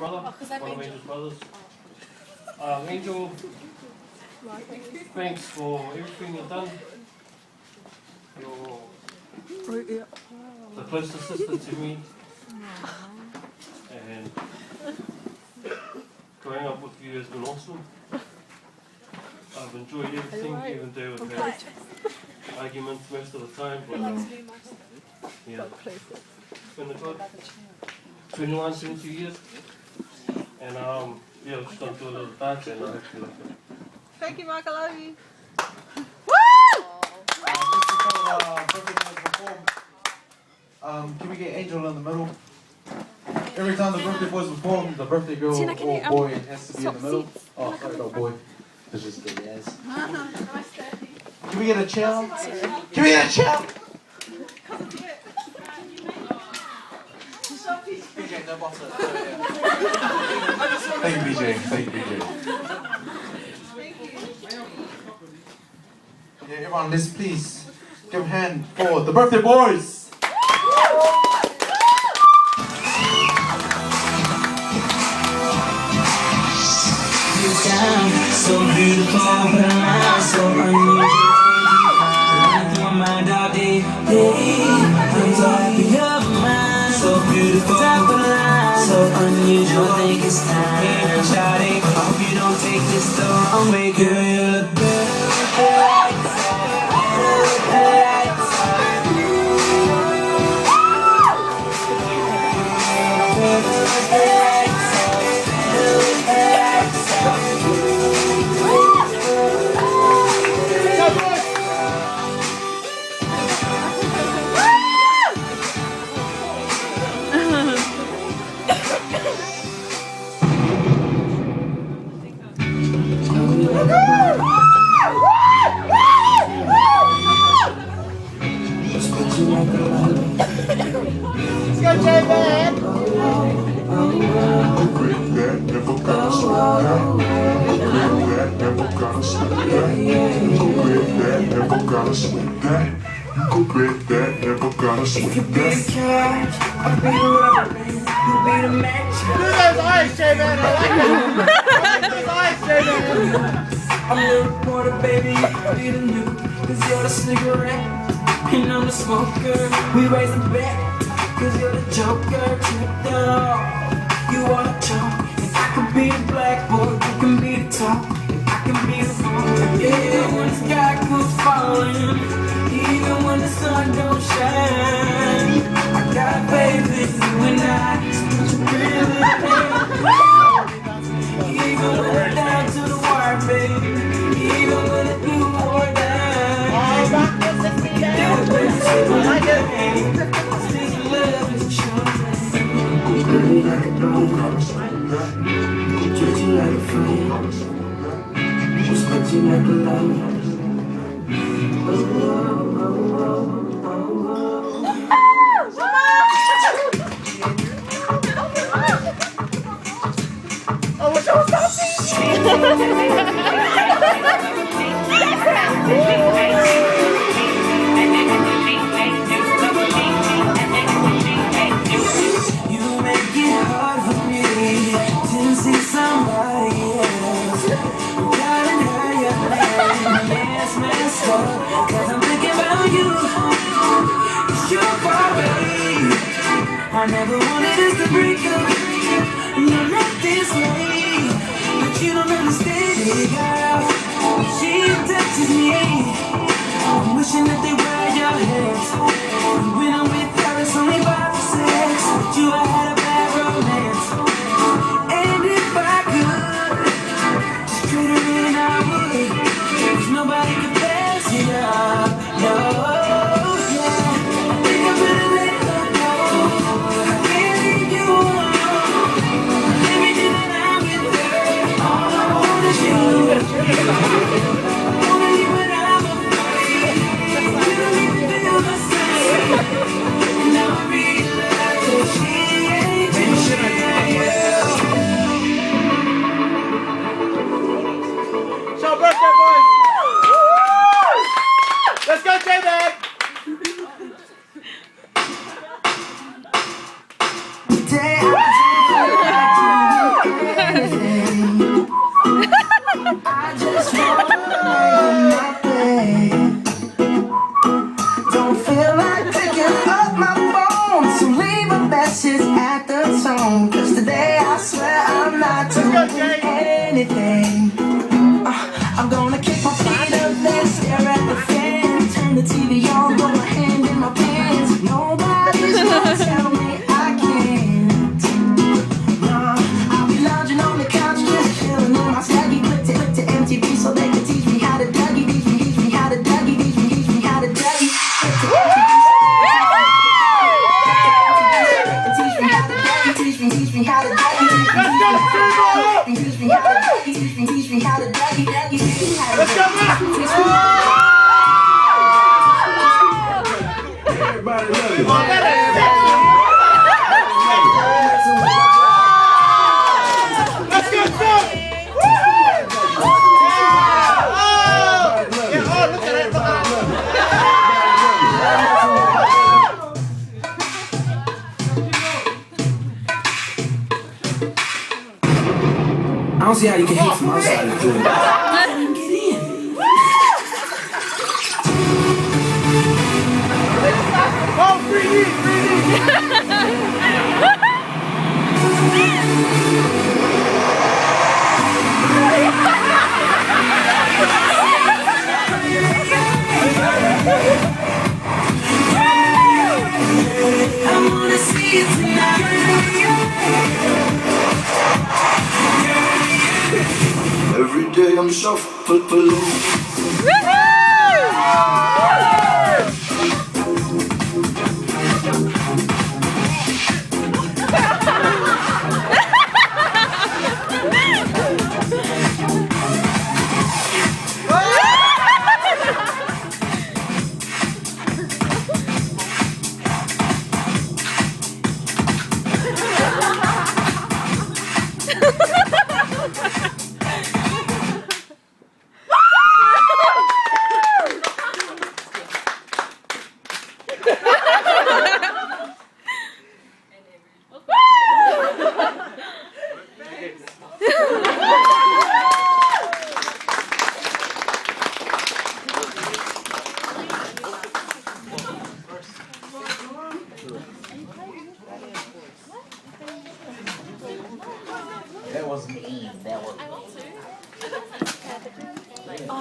brother, one of Angel's brothers. Angel, thanks for everything you've done. You're the closest sister to me. And growing up with you has been awesome. I've enjoyed everything, even though we've had arguments most of the time. But yeah, it's been a good 21, 22 years. And yeah, we're just going to do a little dance and I hope you like it. Thank you, Mark. I love you. Can we get Angel in the middle? Every time the birthday boys perform, the birthday girl or boy has to be in the middle. Oh, sorry, no boy. It's just the yes. Can we get a chill? Can we get a chill? BJ, no bottle. Thank you, BJ. Thank you, BJ. Yeah, everyone, let's please give a hand for the birthday boys. So beautiful, but I'm so unusual. Running through my mind all day. I'm talking of mine. So beautiful, so unusual. I think it's time. Shawty, hope you don't take this the wrong way. Girl, you look better. If you be the catch, I'll be the rubber man, you be the match. Do those eyes, J-Man. I like those eyes, J-Man. I'm the reporter, baby, you be the new. Cause you're the cigarette, and I'm the smoker. We raise the bet, cause you're the joker. Take that off, you are the chump. And I can be the blackboard, you can be the top. And I can be the phone. Yeah, when the sky comes falling, even when the sun don't shine, I got faith in you and I. So you really even when it's down to the wire, baby. Even when it's do or die. Do it, I like it. Still love is a choice. Treat you like a dog. Treat you like a friend. Respect you like a lover. You make it hard for me to see somebody else. Darling, hurry up, let's mess up. Cause I'm thinking about you. It's your fault, baby. I never wanted us to break up. You're not this way, but you don't understand it, girl. She touches me, I'm wishing that they wear your hands. When I'm with her, it's only about the sex. But you had a bad romance. And if I could just trade her in, I would. Cause nobody can pass it up. No, yeah. I think I better let her go. I can't leave you alone. Everything that I'm with her, all I want is you. I wanna leave, but I'm afraid. Let's go, man! Everybody love it. Let's go, son! I don't see how you can hate from outside of the pool. Get in. Oh, 3D, 3D! I wanna see you tonight. Every day I'm shuffling.